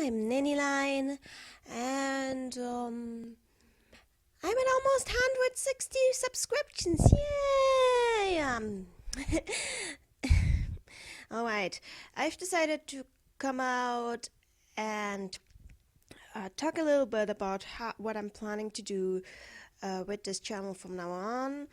I'm Neni line, and I'm at almost 160 subscriptions. Yay! Alright, I've decided to come out and talk a little bit about what I'm planning to do with this channel from now on.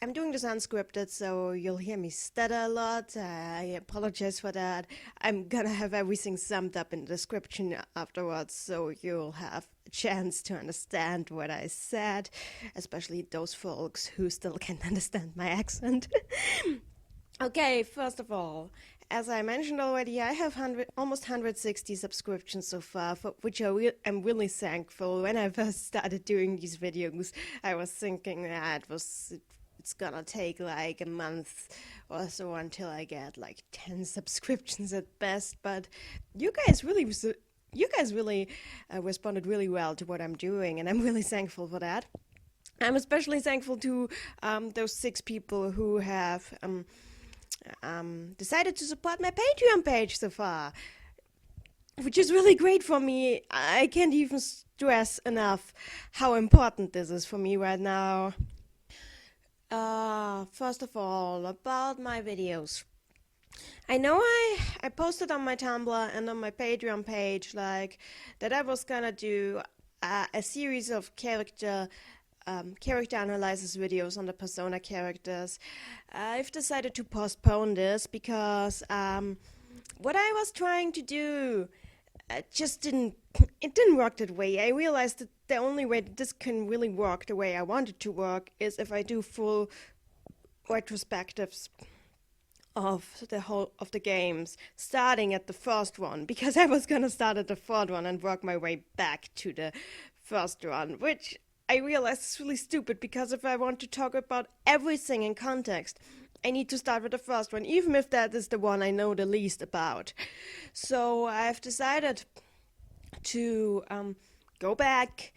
I'm doing this unscripted, so you'll hear me stutter a lot. I apologize for that. I'm gonna have everything summed up in the description afterwards, so you'll have a chance to understand what I said, especially those folks who still can't understand my accent. Okay, first of all, as I mentioned already, I have almost 160 subscriptions so far, for which I'm really thankful. When I first started doing these videos, I was thinking that it's gonna take like a month or so until I get like 10 subscriptions at best, but you guys really responded really well to what I'm doing, and I'm really thankful for that. I'm especially thankful to those 6 people who have decided to support my Patreon page so far, which is really great for me. I can't even stress enough how important this is for me right now. First of all, about my videos. I know I posted on my Tumblr and on my Patreon page like that I was gonna do a series of character analysis videos on the Persona characters. I've decided to postpone this because what I was trying to do didn't work that way. I realized that the only way that this can really work the way I want it to work is if I do full retrospectives of the games, starting at the first one, because I was gonna start at the third one and work my way back to the first one, which I realized is really stupid, because if I want to talk about everything in context, I need to start with the first one, even if that is the one I know the least about. So I've decided to go back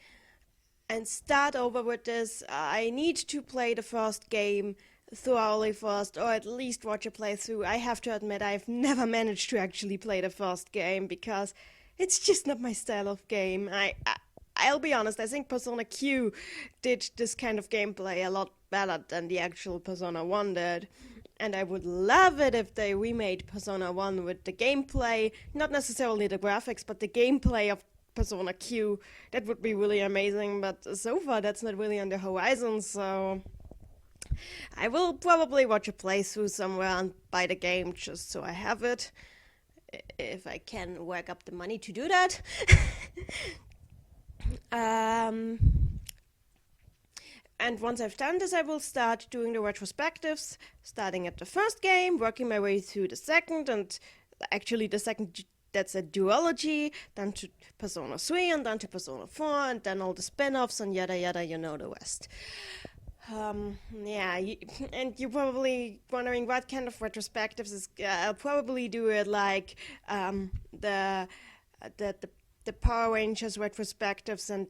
and start over with this. I need to play the first game thoroughly first, or at least watch a playthrough. I have to admit I've never managed to actually play the first game, because it's just not my style of game. I'll be honest, I think Persona Q did this kind of gameplay a lot better than the actual Persona 1 did. And I would love it if they remade Persona 1 with the gameplay, not necessarily the graphics, but the gameplay of Persona Q. That would be really amazing, but so far that's not really on the horizon, so I will probably watch a playthrough somewhere and buy the game just so I have it, if I can work up the money to do that. And once I've done this, I will start doing the retrospectives, starting at the first game, working my way through the second, and actually the second, that's a duology, then to Persona 3, and then to Persona 4, and then all the spin-offs, and yada yada, you know the rest. And you're probably wondering what kind of retrospectives is. I'll probably do it like the Power Rangers retrospectives and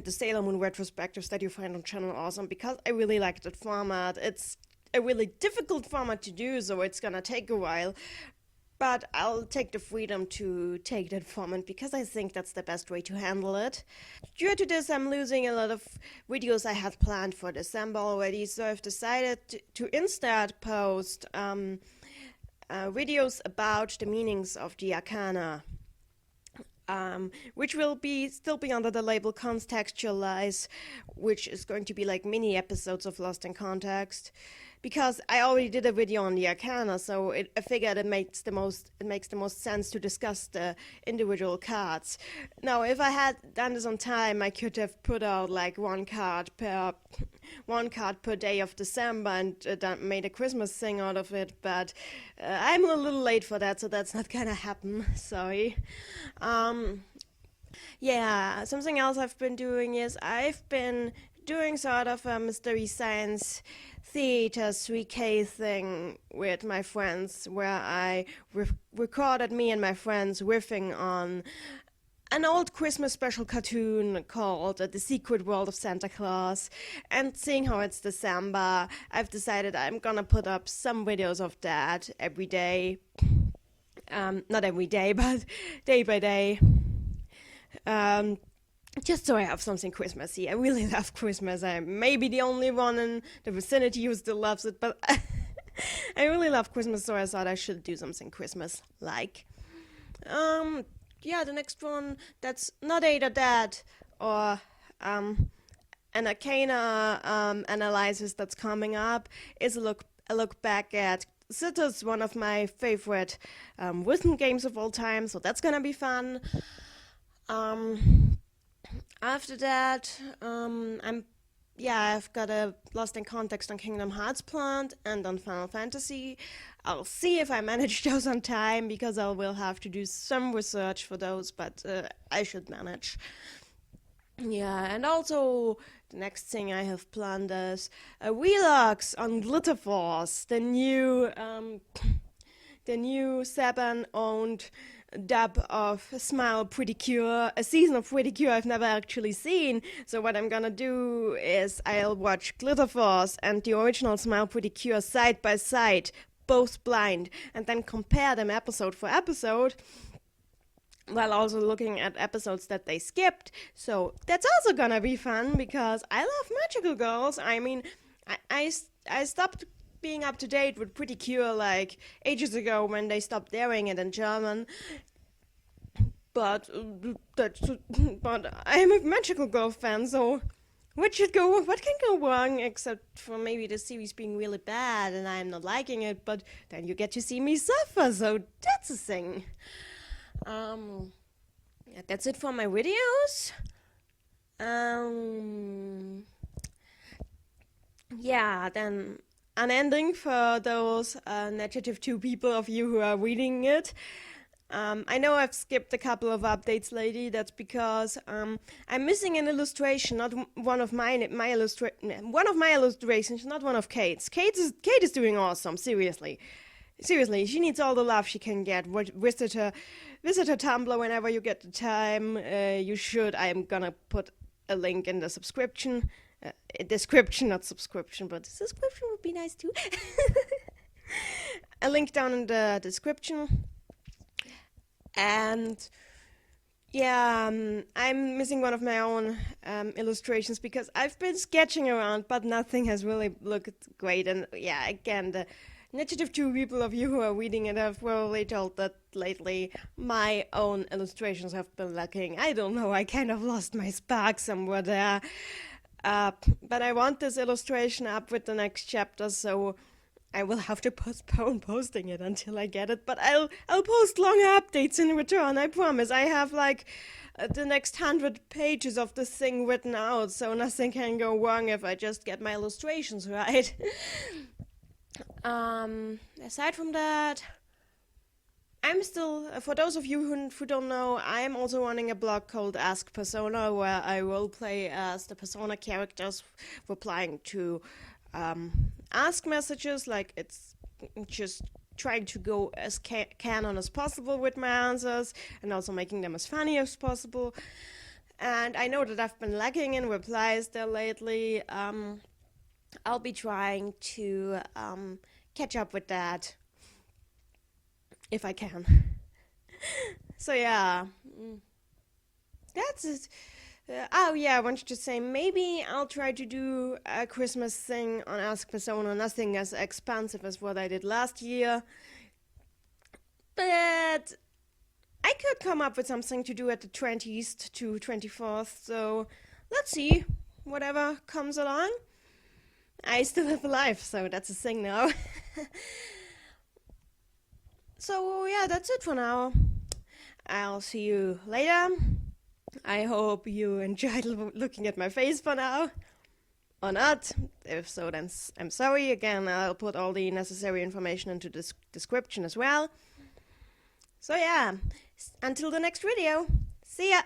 the Sailor Moon retrospectives that you find on Channel Awesome, because I really like that format. It's a really difficult format to do, so it's gonna take a while. But I'll take the freedom to take that format because I think that's the best way to handle it. Due to this, I'm losing a lot of videos I had planned for December already, so I've decided to instead post videos about the meanings of the Arcana, which will still be under the label Contextualize, which is going to be like mini episodes of Lost in Context. Because I already did a video on the Arcana, so I figured it makes the most sense to discuss the individual cards. Now, if I had done this on time, I could have put out like one card per day of December and made a Christmas thing out of it. But I'm a little late for that, so that's not gonna happen. Sorry. Something else I've been doing is I've been doing sort of a Mystery Science Theater 3K thing with my friends, where I recorded me and my friends riffing on an old Christmas special cartoon called The Secret World of Santa Claus, and seeing how it's December, I've decided I'm gonna put up some videos of that every day. Not every day, but day by day. Just so I have something Christmassy. I really love Christmas. I may be the only one in the vicinity who still loves it, but I really love Christmas, so I thought I should do something Christmas-like. Yeah, the next one that's not either that or an Arcana analysis that's coming up is a look back at Cytus, one of my favorite rhythm games of all time, so that's gonna be fun. After that, I've got a Lost in Context on Kingdom Hearts planned and on Final Fantasy. I'll see if I manage those on time, because I will have to do some research for those, but I should manage. Yeah, and also the next thing I have planned is a Relox on Glitter Force, the new Saban-owned dub of Smile PreCure, a season of PreCure I've never actually seen. So what I'm gonna do is I'll watch Glitter Force and the original Smile PreCure side by side, both blind, and then compare them episode for episode, while also looking at episodes that they skipped. So that's also gonna be fun, because I love Magical Girls. I mean, I stopped being up to date with PreCure like ages ago when they stopped airing it in German. But I'm a Magical Girl fan, so what can go wrong, except for maybe the series being really bad and I'm not liking it, but then you get to see me suffer, so that's a thing. Yeah, that's it for my videos. Yeah, then UnEnding for those negative 2 people of you who are reading it. I know I've skipped a couple of updates lately. That's because I'm missing an illustration, not one of my illustrations, not one of Kate's. Kate is doing awesome. Seriously, she needs all the love she can get. Visit her Tumblr whenever you get the time. You should. I am gonna put a link in the description, not subscription, but the subscription would be nice too. A link down in the description. And yeah, I'm missing one of my own illustrations, because I've been sketching around, but nothing has really looked great. And yeah, again, the negative 2 people of you who are reading it have probably told that lately my own illustrations have been lacking. I don't know, I kind of lost my spark somewhere there. But I want this illustration up with the next chapter, so I will have to postpone posting it until I get it. But I'll post longer updates in return, I promise. I have like the next 100 pages of this thing written out, so nothing can go wrong if I just get my illustrations right. Aside from that, I'm still, for those of you who don't know, I am also running a blog called Ask Persona, where I roleplay as the Persona characters, replying to ask messages. Like, it's just trying to go as canon as possible with my answers, and also making them as funny as possible. And I know that I've been lacking in replies there lately. I'll be trying to catch up with that if I can. So yeah, that's it. Oh yeah, I wanted to say, maybe I'll try to do a Christmas thing on Ask Persona, nothing as expansive as what I did last year. But I could come up with something to do at the 20th to 24th, so let's see, whatever comes along. I still have a life, so that's a thing now. So yeah, that's it for now. I'll see you later. I hope you enjoyed looking at my face for now. Or not. If so, then I'm sorry. Again, I'll put all the necessary information into the description as well. So yeah, until the next video. See ya!